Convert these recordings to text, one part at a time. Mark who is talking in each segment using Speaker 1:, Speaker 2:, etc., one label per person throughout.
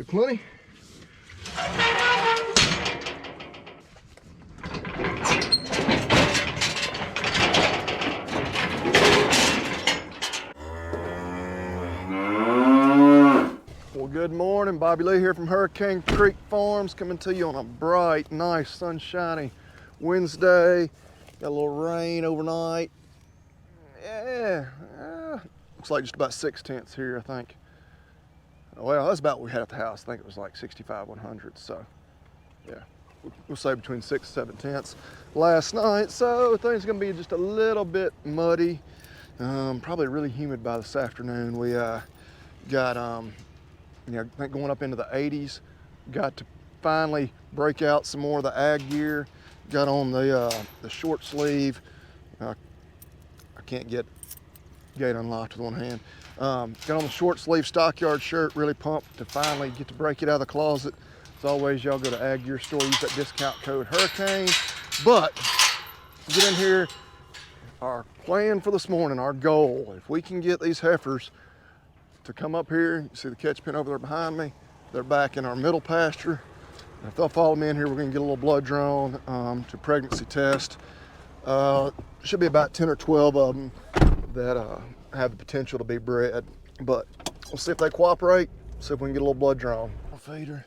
Speaker 1: plenty. Well, good morning. Bobby Lee here from Hurricane Creek Farms, coming to you on a bright, nice, sunshiny Wednesday. Got a little rain overnight. Yeah, looks like just about 6/10 here, I think. Well, that's about what we had at the house. I think it was like 65, 100. So, yeah, we'll say between 6 and 7/10 last night. So things are gonna be just a little bit muddy. Probably really humid by this afternoon. We got I think going up into the 80s. Got to finally break out some more of the ag gear. Got on the short sleeve. I can't get gate unlocked with one hand. Got on the short sleeve stockyard shirt. Really pumped to finally get to break it out of the closet. As always, y'all go to ag gear store, use that discount code Hurricane. But get in here. Our plan for this morning, our goal, if we can get these heifers to come up here, you see the catch pen over there behind me, they're back in our middle pasture. And if they'll follow me in here, we're gonna get a little blood drawn to pregnancy test. Should be about 10 or 12 of them that have the potential to be bred, but we'll see if they cooperate, see if we can get a little blood drawn. Feeder,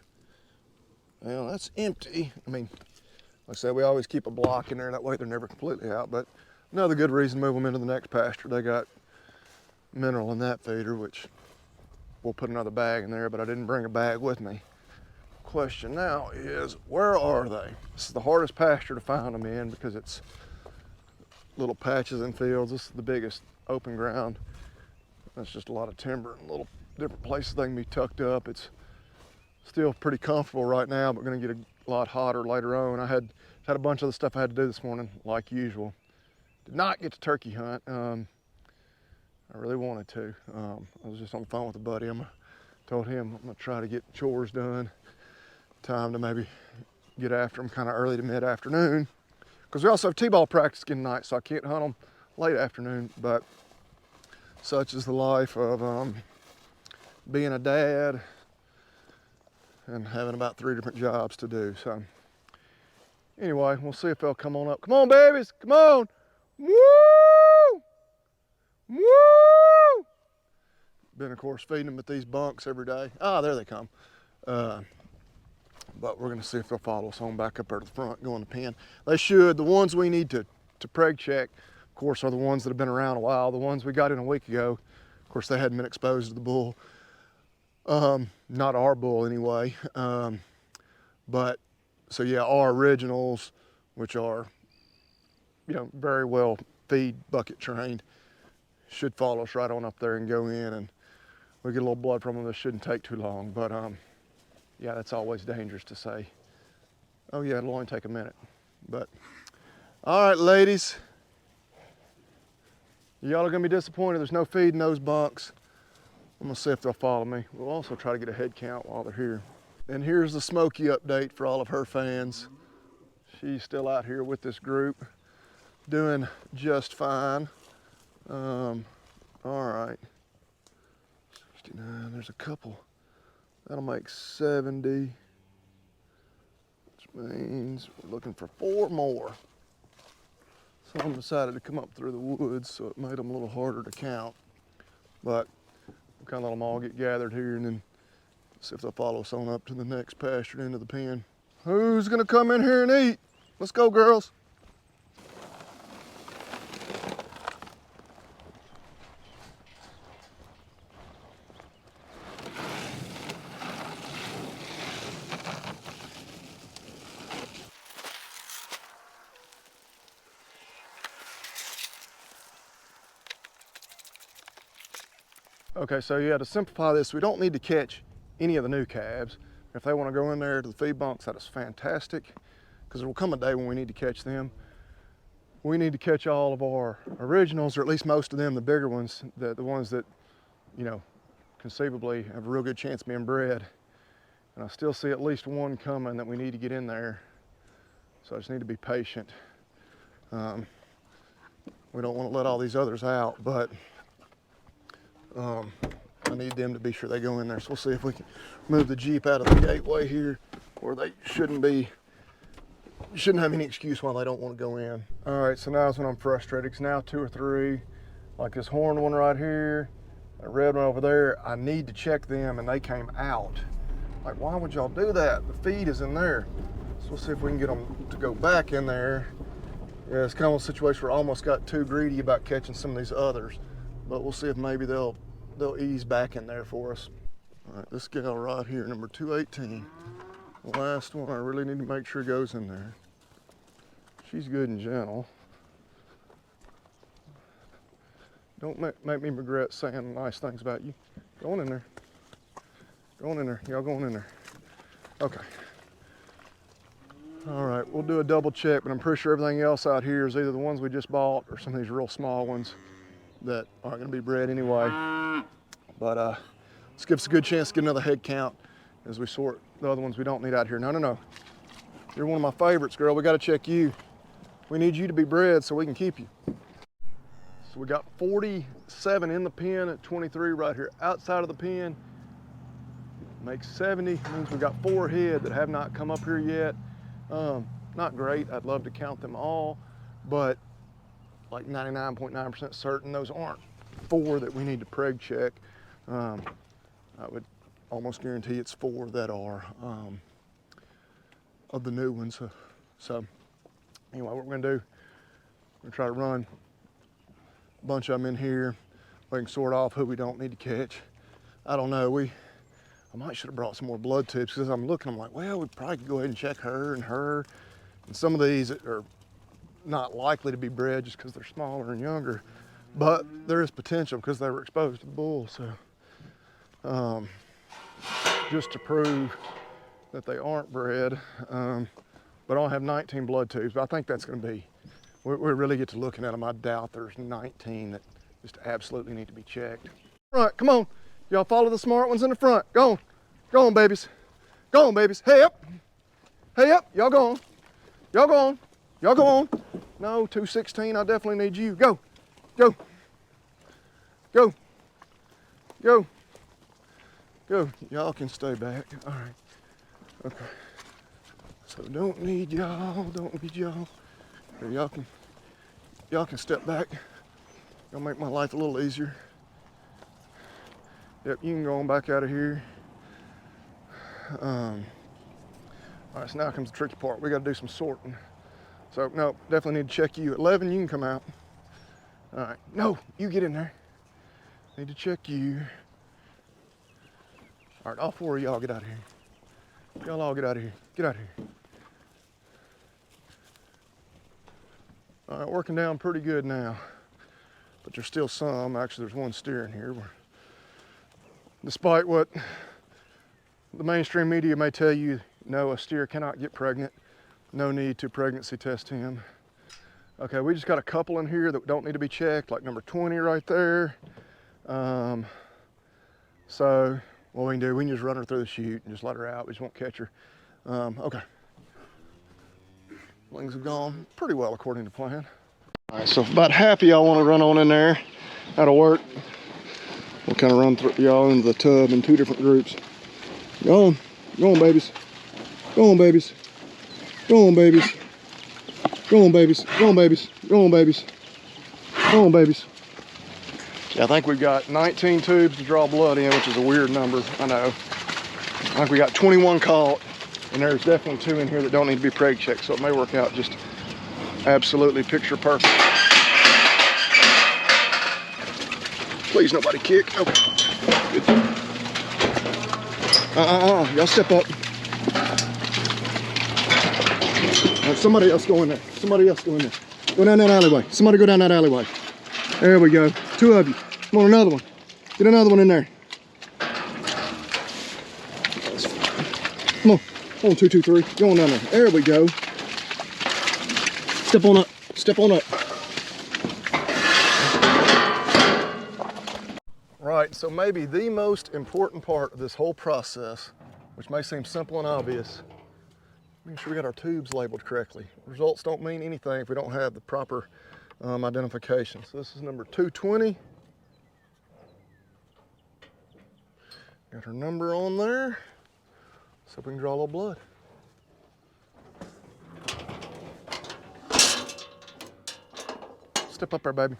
Speaker 1: well, that's empty. I mean, like I said, we always keep a block in there, that way they're never completely out, but another good reason to move them into the next pasture. They got mineral in that feeder, which we'll put another bag in there, but I didn't bring a bag with me. Question now is, where are they? This is the hardest pasture to find them in because it's little patches and fields. This is the biggest open ground. That's just a lot of timber and little different places they can be tucked up. It's still pretty comfortable right now, but gonna get a lot hotter later on. I had a bunch of the stuff I had to do this morning, like usual. Did not get to turkey hunt. I really wanted to. I was just on the phone with a buddy. Told him I'm gonna try to get chores done. Time to maybe get after them kind of early to mid-afternoon. Because we also have t-ball practice again tonight, so I can't hunt them late afternoon. But such is the life of being a dad and having about 3 different jobs to do. So anyway, we'll see if they'll come on up. Come on, babies, come on. Woo! Woo! Been, of course, feeding them at these bunks every day. Ah, there they come. But we're gonna see if they'll follow us on back up there to the front, go in the pen. They should. The ones we need to preg check, of course, are the ones that have been around a while. The ones we got in a week ago, of course, they hadn't been exposed to the bull. Not our bull anyway. But, so yeah, our originals, which are, very well feed bucket trained, should follow us right on up there and go in, and we get a little blood from them. This shouldn't take too long, but yeah, that's always dangerous to say. Oh yeah, it'll only take a minute. But all right, ladies, y'all are gonna be disappointed there's no feed in those bunks. I'm gonna see if they'll follow me. We'll also try to get a head count while they're here. And here's the Smokey update for all of her fans. She's still out here with this group, doing just fine. All right, 69, there's a couple. That'll make 70, which means we're looking for 4 more. Someone decided to come up through the woods, so it made them a little harder to count. But we'll kind of let them all get gathered here and then see if they'll follow us on up to the next pasture into the pen. Who's gonna come in here and eat? Let's go, girls. Okay, so yeah, to simplify this, we don't need to catch any of the new calves. If they want to go in there to the feed bunks, that is fantastic, because there will come a day when we need to catch them. We need to catch all of our originals, or at least most of them, the bigger ones, the ones that, conceivably have a real good chance of being bred. And I still see at least one coming that we need to get in there. So I just need to be patient. We don't want to let all these others out, but I need them to be sure they go in there. So we'll see if we can move the Jeep out of the gateway here, where they shouldn't have any excuse why they don't want to go in. All right, so now is when I'm frustrated, because now 2 or 3, like this horned one right here, a red one over there, I need to check them and they came out. Like, why would y'all do that? The feed is in there. So we'll see if we can get them to go back in there. Yeah, it's kind of a situation where I almost got too greedy about catching some of these others, but we'll see if maybe they'll ease back in there for us. All right, this gal right here, number 218, the last one, I really need to make sure goes in there. She's good and gentle. Don't make me regret saying nice things about you. Go on in there. Go on in there. Y'all going in there. Okay. All right, we'll do a double check, but I'm pretty sure everything else out here is either the ones we just bought or some of these real small ones that aren't gonna be bred anyway. But let's give us a good chance to get another head count as we sort the other ones we don't need out here. No. You're one of my favorites, girl. We gotta check you. We need you to be bred so we can keep you. So we got 47 in the pen at 23 right here outside of the pen. Makes 70, means we got 4 head that have not come up here yet. Not great, I'd love to count them all, but like 99.9% certain those aren't 4 that we need to preg check. I would almost guarantee it's 4 that are of the new ones. So anyway, what we're gonna do, we're gonna try to run a bunch of them in here. We can sort off who we don't need to catch. I don't know, I might should have brought some more blood tubes, because I'm looking, I'm like, well, we probably could go ahead and check her. And some of these are not likely to be bred just because they're smaller and younger, but there is potential because they were exposed to the bull. So just to prove that they aren't bred, but I'll have 19 blood tubes, but I think that's going to be, we really get to looking at them, I doubt there's 19 that just absolutely need to be checked. All right, come on. Y'all follow the smart ones in the front. Go on, babies. Go on, babies. Hey up. Hey up. Y'all go on. Y'all go on. Y'all go on. No, 216, I definitely need you. Go. Go. Go. Go. Go. Y'all can stay back. All right. Okay. So don't need y'all. Don't need y'all. Y'all can step back. Y'all make my life a little easier. Yep, you can go on back out of here. All right, so now comes the tricky part. We got to do some sorting. So, no, definitely need to check you. 11, you can come out. All right, no, you get in there. Need to check you. All right, all 4 of y'all get out of here. Y'all all get out of here. Get out of here. All right, working down pretty good now. But there's still some. Actually, there's one steer in here. Despite what the mainstream media may tell you, no, a steer cannot get pregnant. No need to pregnancy test him. Okay, we just got a couple in here that don't need to be checked, like number 20 right there. So what we can do, we can just run her through the chute and just let her out. We just won't catch her. Okay. Things have gone pretty well according to plan. All right, so if about half of y'all want to run on in there, that'll work. We'll kind of run through y'all into the tub in 2 different groups. Go on, babies. Go on, babies. Go on, babies. Go on, babies. Go on, babies. Go on, babies. Go on, babies. Yeah, I think we've got 19 tubes to draw blood in, which is a weird number, I know. I think we got 21 caught, and there's definitely 2 in here that don't need to be preg checked, so it may work out just absolutely picture perfect. Please, nobody kick. Okay. Good. Y'all step up. Right, somebody else go in there. Somebody else go in there. Go down that alleyway. Somebody go down that alleyway. There we go. 2 of you. Come on, another one. Get another one in there. Come on. Come on, 2, 2, 3. Go on down there. There we go. Step on up. Step on up. Right, so maybe the most important part of this whole process, which may seem simple and obvious, make sure we got our tubes labeled correctly. Results don't mean anything if we don't have the proper identification. So this is number 220. Got her number on there, so we can draw a little blood. Step up there, baby.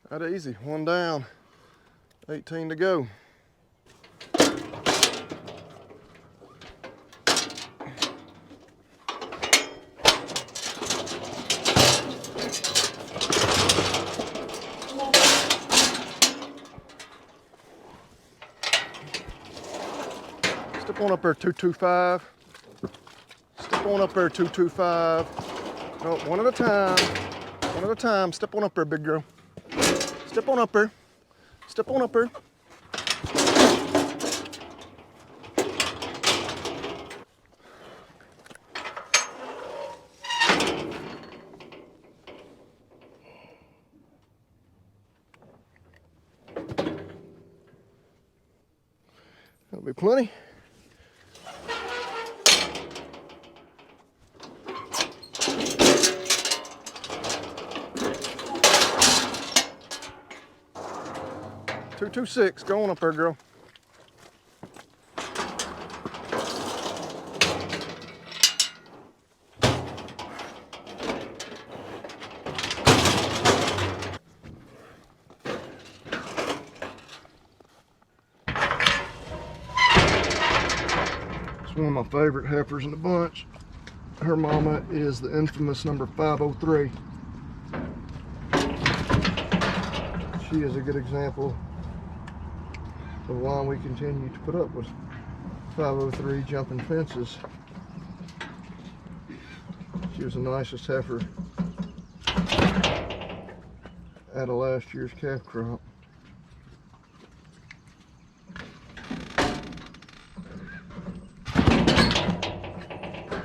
Speaker 1: That easy, one down, 18 to go. Step on up there, 225. Step on up there, 225. No, one at a time. One at a time. Step on up there, big girl. Step on up there. Step on up there. That'll be plenty. Two, 226, go on up there, girl. It's one of my favorite heifers in the bunch. Her mama is the infamous number 503. She is a good example of why we continue to put up with 503 jumping fences. She was the nicest heifer out of last year's calf crop.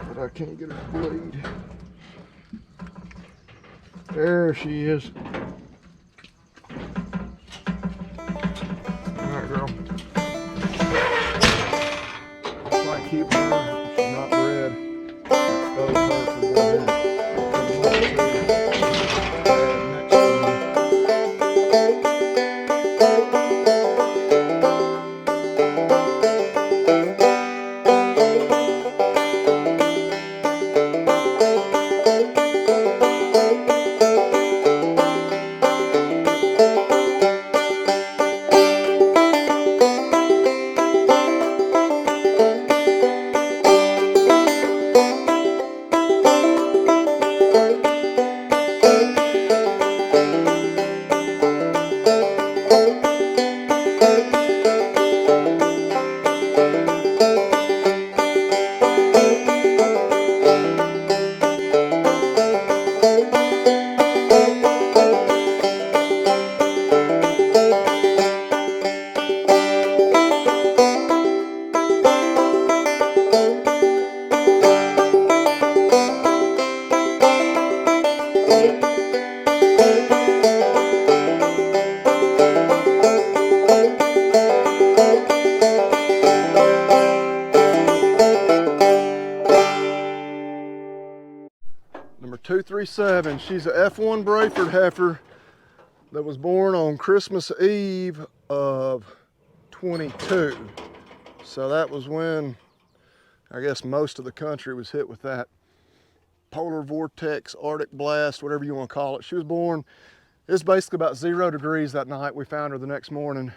Speaker 1: But I can't get her to bleed. There she is. Girl. I keep her, she's not bred. Expose her for one minute. Number 237, she's a F1 Brayford heifer that was born on Christmas Eve of 22. So that was when, I guess, most of the country was hit with that polar vortex, Arctic blast, whatever you want to call it. She was born, it was basically about 0 degrees that night. We found her the next morning.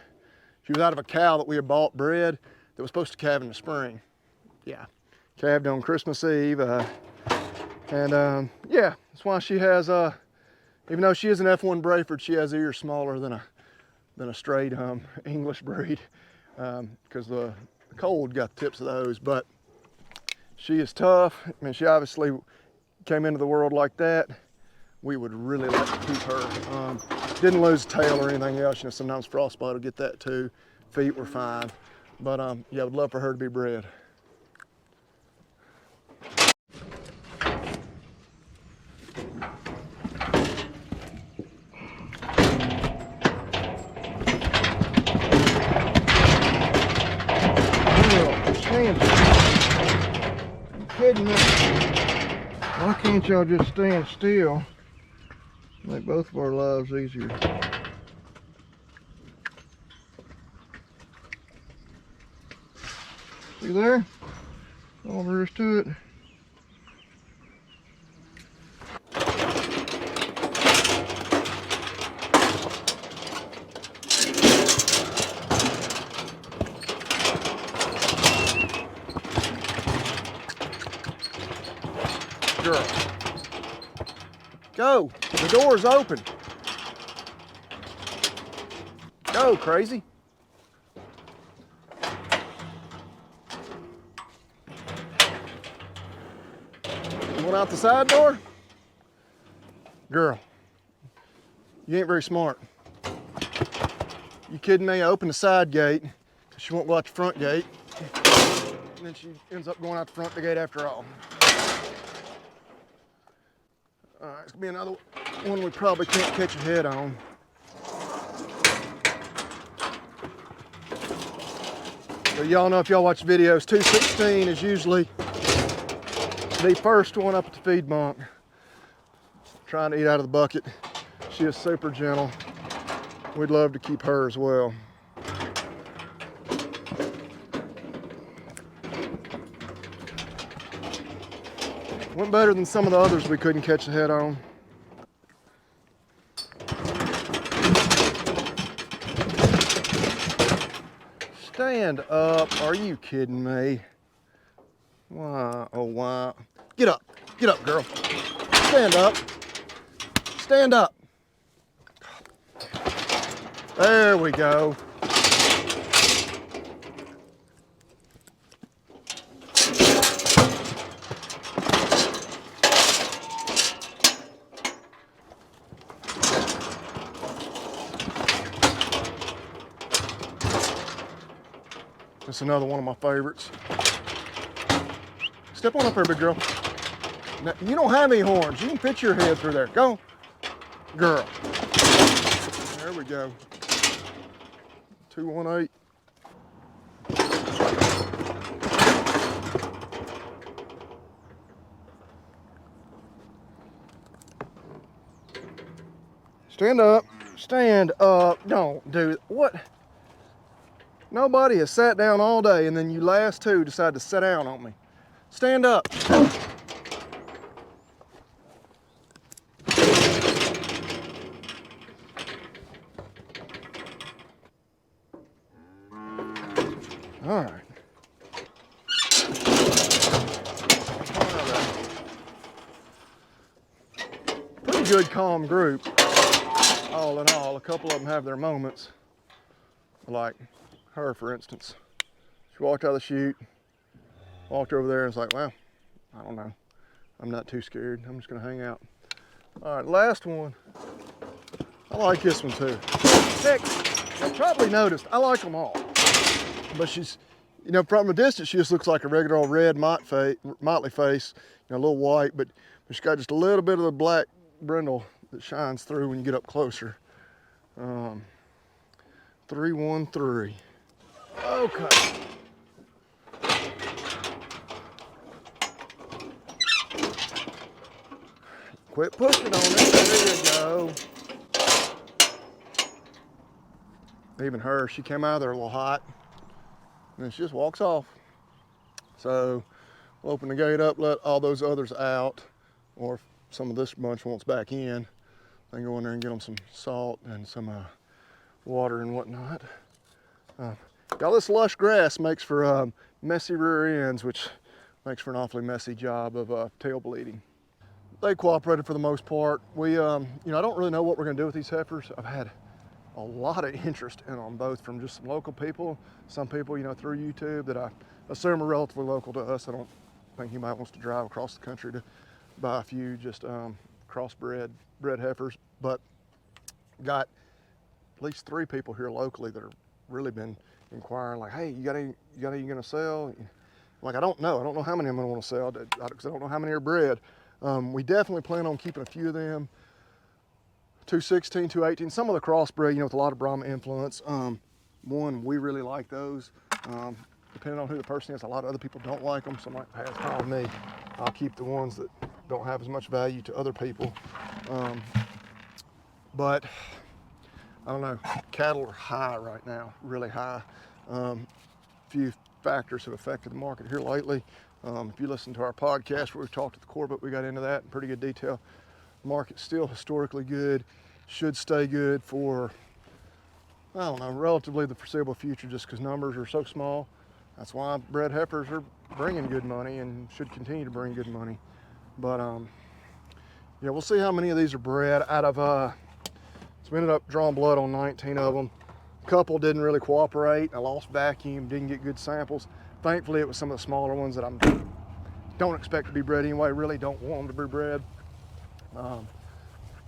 Speaker 1: She was out of a cow that we had bought bred that was supposed to calve in the spring. Yeah, calved on Christmas Eve. Yeah, that's why she has, even though she is an F1 Brayford, she has ears smaller than a straight English breed, because the cold got the tips of those. But she is tough. I mean, she obviously came into the world like that. We would really like to keep her. Didn't lose tail or anything else. You know, sometimes frostbite will get that too. Feet were fine. But yeah, I would love for her to be bred. Why can't y'all just stand still? Make both of our lives easier. See there? All there is to it. Girl. Go. The door's open. Go, crazy. You went out the side door? Girl, you ain't very smart. You kidding me? I opened the side gate because she won't go out the front gate. And then she ends up going out the front gate after all. All right, it's gonna be another one we probably can't catch a head on. But y'all know if y'all watch videos, 216 is usually the first one up at the feed bunk. Trying to eat out of the bucket. She is super gentle. We'd love to keep her as well. Went better than some of the others we couldn't catch the head on. Stand up. Are you kidding me? Why? Oh, why? Get up. Get up, girl. Stand up. Stand up. There we go. That's another one of my favorites. Step on up there, big girl. Now, you don't have any horns. You can fit your head through there. Go. Girl. There we go. 218. Stand up. Stand up. Don't do what? Nobody has sat down all day and then you last two decide to sit down on me. Stand up. All right. Pretty good calm group. All in all, a couple of them have their moments. Like her, for instance. She walked out of the chute, walked over there and was like, well, I don't know. I'm not too scared. I'm just gonna hang out. All right, last one. I like this one too. Next, you probably noticed, I like them all. But she's, you know, from a distance, she just looks like a regular old red motley face, you know, a little white, but she's got just a little bit of the black brindle that shines through when you get up closer. 313. Okay. Quit pushing on it. There you go. Even her, she came out of there a little hot. And then she just walks off. So we'll open the gate up, let all those others out, or if some of this bunch wants back in, they can go in there and get them some salt and some water and whatnot. All this lush grass makes for messy rear ends, which makes for an awfully messy job of tail bleeding. They cooperated for the most part. We, you know, I don't really know what we're gonna do with these heifers. I've had a lot of interest in them, both from just some local people, some people, you know, through YouTube that I assume are relatively local to us. I don't think anybody wants to drive across the country to buy a few just crossbred heifers, but got at least 3 people here locally that have really been inquiring, like, hey, you got any you gonna sell? Like, I don't know how many I'm gonna want to sell because I don't know how many are bred. We definitely plan on keeping a few of them. 216, 218, some of the crossbred, you know, with a lot of Brahma influence. One, we really like those. Depending on who the person is, a lot of other people don't like them, so might pass on me. I'll keep the ones that don't have as much value to other people. But I don't know, cattle are high right now, really high. Few factors have affected the market here lately. If you listen to our podcast where we talked to the Corbett, we got into that in pretty good detail. The market's still historically good, should stay good for, I don't know, relatively the foreseeable future, just because numbers are so small. That's why bred heifers are bringing good money and should continue to bring good money. But yeah, we'll see how many of these are bred out of, so we ended up drawing blood on 19 of them. A couple didn't really cooperate. I lost vacuum, didn't get good samples. Thankfully, it was some of the smaller ones that I don't expect to be bred anyway, really don't want them to be bred.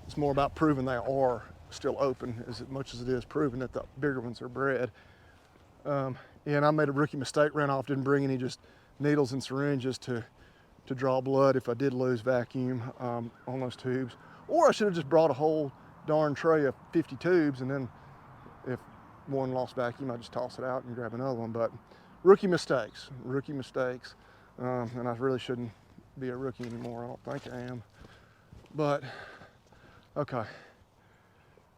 Speaker 1: It's more about proving they are still open as much as it is proving that the bigger ones are bred. And I made a rookie mistake, ran off, didn't bring any just needles and syringes to draw blood if I did lose vacuum on those tubes. Or I should have just brought a whole darn tray of 50 tubes, and then if one lost vacuum, I just toss it out and grab another one. But rookie mistakes. And I really shouldn't be a rookie anymore. I don't think I am. But, okay.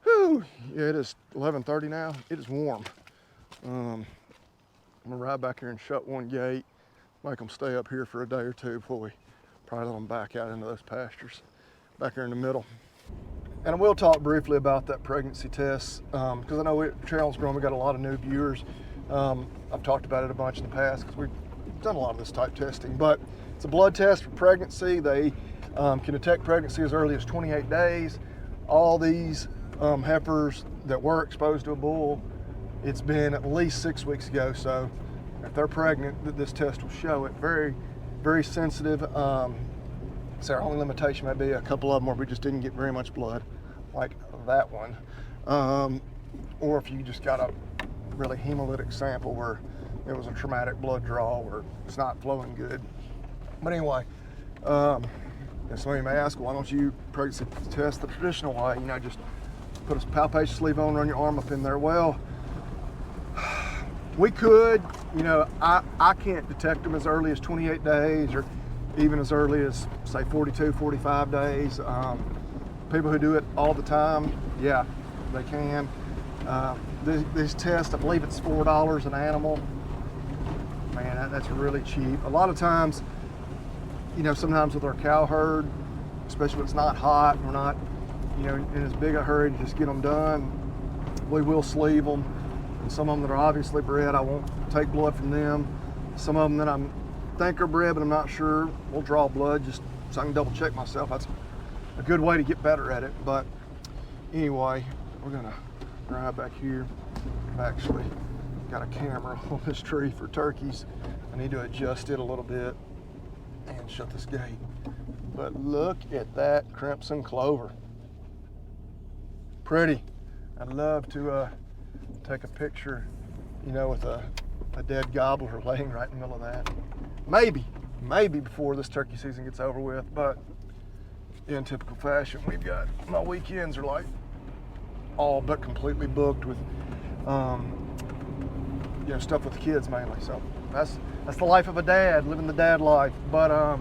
Speaker 1: Whew, yeah, it is 11:30 now. It is warm. I'm gonna ride back here and shut one gate, make them stay up here for a day or two before we probably let them back out into those pastures back here in the middle. And I will talk briefly about that pregnancy test, because I know channel's growing, we got a lot of new viewers. I've talked about it a bunch in the past because we've done a lot of this type testing, but it's a blood test for pregnancy. They can detect pregnancy as early as 28 days. All these heifers that were exposed to a bull, it's been at least 6 weeks ago, so if they're pregnant, this test will show it. Very, very sensitive. So our only limitation might be a couple of them where we just didn't get very much blood, like that one. Or if you just got a really hemolytic sample where it was a traumatic blood draw where it's not flowing good. But anyway, some of you may ask, why don't you pregnancy test the traditional way? You know, just put a palpation sleeve on, run your arm up in there. Well, we could, you know, I can't detect them as early as 28 days or even as early as, say, 42, 45 days. People who do it all the time, yeah, they can. These tests, I believe it's $4 an animal. Man, that's really cheap. A lot of times, you know, sometimes with our cow herd, especially when it's not hot, we're not, you know, in as big a hurry to just get them done, we will sleeve them. And some of them that are obviously bred, I won't take blood from them. Some of them that I think are bred, but I'm not sure, we'll draw blood just so I can double check myself. That's a good way to get better at it. But anyway, we're gonna ride back here. I've actually got a camera on this tree for turkeys. I need to adjust it a little bit and shut this gate. But look at that crimson clover. Pretty. I'd love to take a picture, you know, with a dead gobbler laying right in the middle of that. Maybe before this turkey season gets over with, but in typical fashion, we've got, my weekends are like all but completely booked with, you know, stuff with the kids mainly. So that's the life of a dad, living the dad life. But all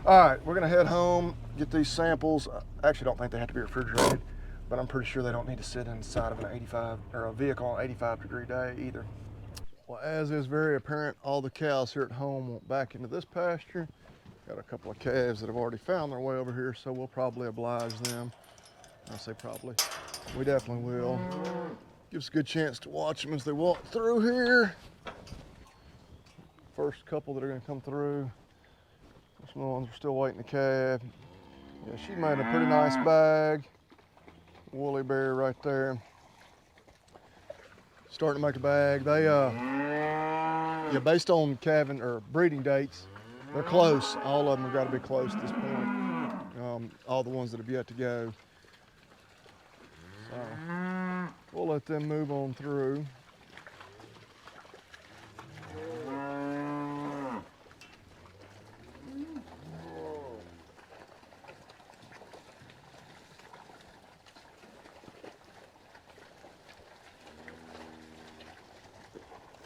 Speaker 1: right, we're gonna head home, get these samples. I actually don't think they have to be refrigerated, but I'm pretty sure they don't need to sit inside of an 85 or a vehicle on an 85-degree day either. Well, as is very apparent, all the cows here at home went back into this pasture. Got a couple of calves that have already found their way over here, so we'll probably oblige them. I say probably. We definitely will. Gives us a good chance to watch them as they walk through here. First couple that are going to come through. Some of the ones we're still waiting to calve. Yeah, she made a pretty nice bag. Woolly bear right there. Starting to make a bag. They, yeah, based on calving or breeding dates, they're close. All of them have got to be close at this point. All the ones that have yet to go. So we'll let them move on through.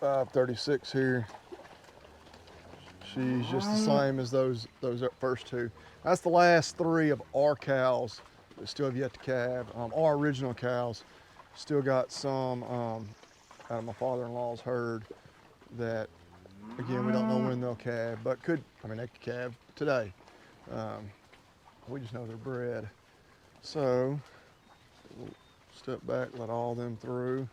Speaker 1: $536 here. She's just the same as those first two. That's the last three of our cows that still have yet to calve. Our original cows. Still got some out of my father-in-law's herd that, again, we don't know when they'll calve, but they could calve today. We just know they're bred. So we'll step back, let all them through,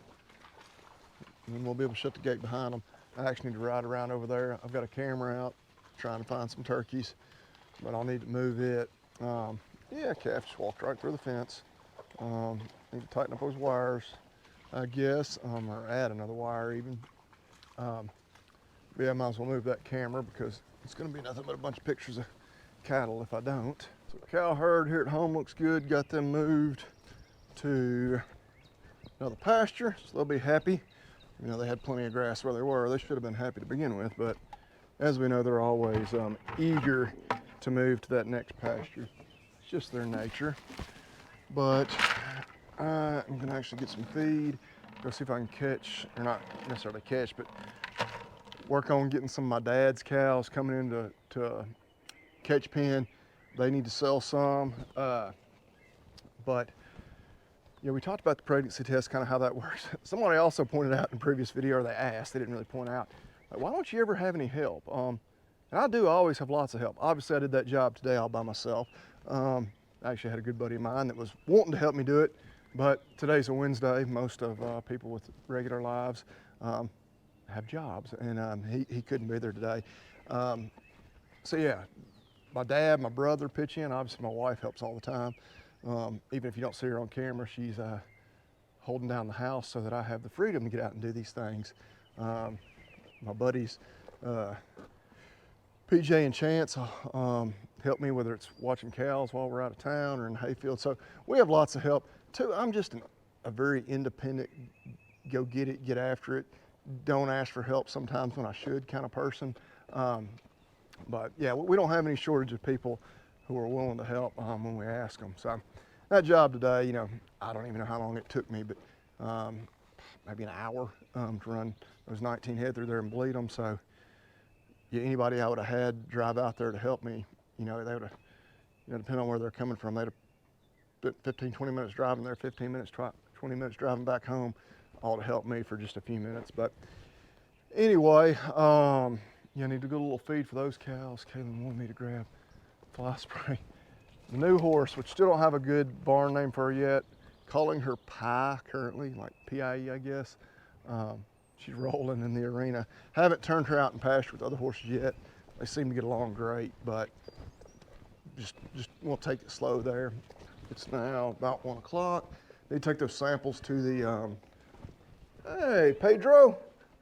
Speaker 1: and then we'll be able to shut the gate behind them. I actually need to ride around over there. I've got a camera out trying to find some turkeys, but I'll need to move it. Yeah, calf just walked right through the fence. Need to tighten up those wires, I guess, or add another wire even. Yeah, I might as well move that camera because it's going to be nothing but a bunch of pictures of cattle if I don't. So cow herd here at home looks good. Got them moved to another pasture, so they'll be happy. You know, they had plenty of grass where they were. They should have been happy to begin with, but as we know, they're always eager to move to that next pasture. It's just their nature. But I'm gonna actually get some feed, go see if I can catch, or not necessarily catch, but work on getting some of my dad's cows coming into a catch pen. They need to sell some, but yeah, we talked about the pregnancy test, kind of how that works. Somebody also pointed out in a previous video, or they asked, they didn't really point out, like, why don't you ever have any help? And I always have lots of help. Obviously, I did that job today all by myself. I actually had a good buddy of mine that was wanting to help me do it, but today's a Wednesday. Most of people with regular lives have jobs, and he couldn't be there today. So yeah, my dad, my brother pitch in. Obviously, my wife helps all the time. Even if you don't see her on camera, she's holding down the house so that I have the freedom to get out and do these things. My buddies, PJ and Chance, help me, whether it's watching cows while we're out of town or in hayfield. So we have lots of help. Too, I'm just a very independent, go get it, get after it, don't ask for help sometimes when I should kind of person. But yeah, we don't have any shortage of people who are willing to help when we ask them. So that job today, you know, I don't even know how long it took me, but maybe an hour to run those 19 head through there and bleed them. So yeah, anybody I would have had drive out there to help me, you know, they would have, you know, depending on where they're coming from, they'd have spent 15, 20 minutes driving there, 15 minutes, 20 minutes driving back home, all to help me for just a few minutes. But anyway, yeah, I need to get a little feed for those cows. Kaylin wanted me to grab fly spray. The new horse, which still don't have a good barn name for her yet, calling her Pie currently, like P-I-E, I guess. She's rolling in the arena. Haven't turned her out in pasture with other horses yet. They seem to get along great, but just we'll take it slow there. It's now about 1 o'clock. They take those samples to the, hey, Pedro.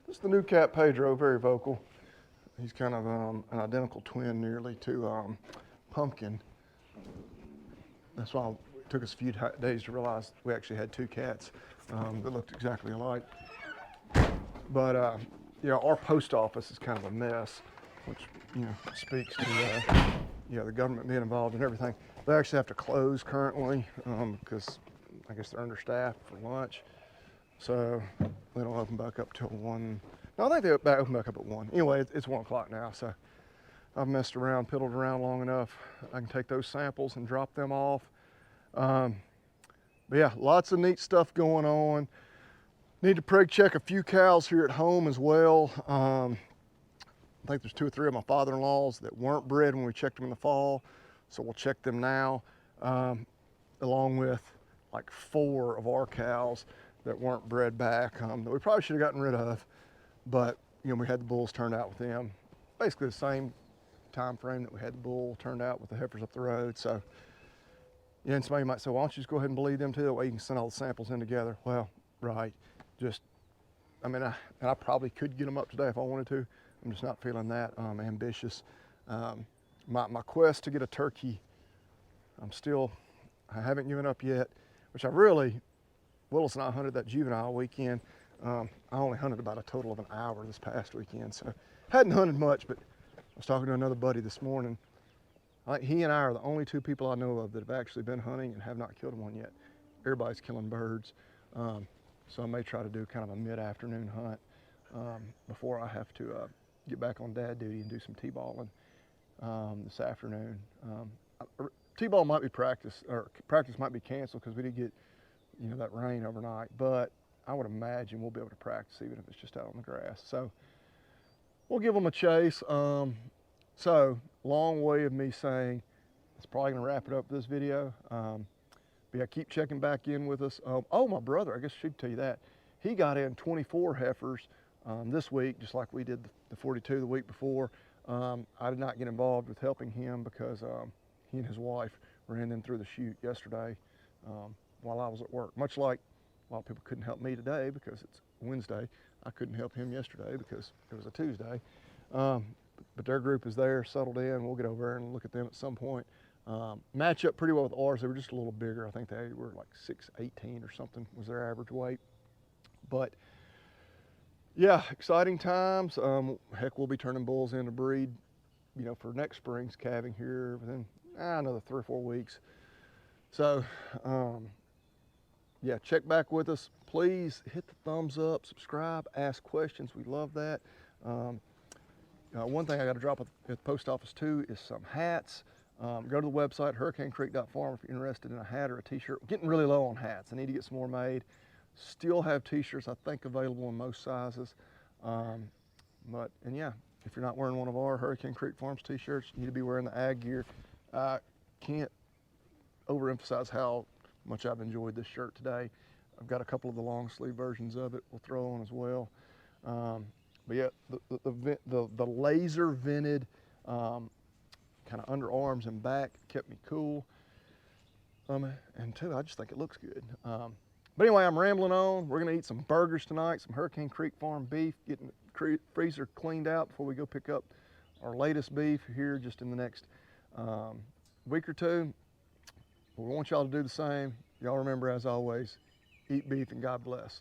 Speaker 1: This is the new cat, Pedro, very vocal. He's kind of an identical twin nearly to Pumpkin. That's why it took us a few days to realize we actually had two cats that looked exactly alike. But you know, our post office is kind of a mess, which, you know, speaks to you know, the government being involved in everything. They actually have to close currently because I guess they're understaffed for lunch. So they don't open back up till 1. No, I think they open back up at 1. Anyway, it's 1 o'clock now, so I've messed around, piddled around long enough. I can take those samples and drop them off. But yeah, lots of neat stuff going on. Need to preg check a few cows here at home as well. I think there's 2 or 3 of my father-in-laws that weren't bred when we checked them in the fall, so we'll check them now, along with like 4 of our cows that weren't bred back that we probably should have gotten rid of, but you know, we had the bulls turned out with them. Basically the same time frame that we had the bull turned out with the heifers up the road. So yeah, and somebody might say, why don't you just go ahead and bleed them too? That way you can send all the samples in together. Well, right. Just, I mean, I probably could get them up today if I wanted to. I'm just not feeling that ambitious. My quest to get a turkey, I haven't given up yet, which I really, Willis and I hunted that juvenile weekend. I only hunted about a total of an hour this past weekend, so hadn't hunted much, but I was talking to another buddy this morning. He and I are the only 2 people I know of that have actually been hunting and have not killed one yet. Everybody's killing birds. So I may try to do kind of a mid-afternoon hunt before I have to get back on dad duty and do some t-balling this afternoon. T-ball might be practice, or practice might be canceled because we did get, you know, that rain overnight, but I would imagine we'll be able to practice even if it's just out on the grass. So we'll give them a chase. So long way of me saying it's probably gonna wrap it up for this video. But yeah, keep checking back in with us. Oh, my brother, I guess I should tell you that. He got in 24 heifers this week, just like we did the 42 the week before. I did not get involved with helping him because he and his wife ran them through the chute yesterday while I was at work. Much like a lot of people couldn't help me today because it's Wednesday. I couldn't help him yesterday because it was a Tuesday. But their group is there, settled in. We'll get over there and look at them at some point. Match up pretty well with ours. They were just a little bigger. I think they were like 6'18" or something was their average weight. But yeah, exciting times. Heck, we'll be turning bulls into breed, you know, for next spring's calving here within another 3 or 4 weeks. So yeah, check back with us. Please hit the thumbs up, subscribe, ask questions. We love that. One thing I got to drop at the post office too is some hats. Go to the website, hurricanecreek.farm, if you're interested in a hat or a t-shirt. We're getting really low on hats. I need to get some more made. Still have t-shirts, I think, available in most sizes. And yeah, if you're not wearing one of our Hurricane Creek Farms t-shirts, you need to be wearing the ag gear. I can't overemphasize how much I've enjoyed this shirt today. I've got a couple of the long sleeve versions of it we'll throw on as well. But yeah, the laser vented kind of underarms and back kept me cool. And two, I just think it looks good. But anyway, I'm rambling on. We're gonna eat some burgers tonight, some Hurricane Creek Farm beef, getting the freezer cleaned out before we go pick up our latest beef here just in the next week or two. We want y'all to do the same. Y'all remember, as always, eat beef and God bless.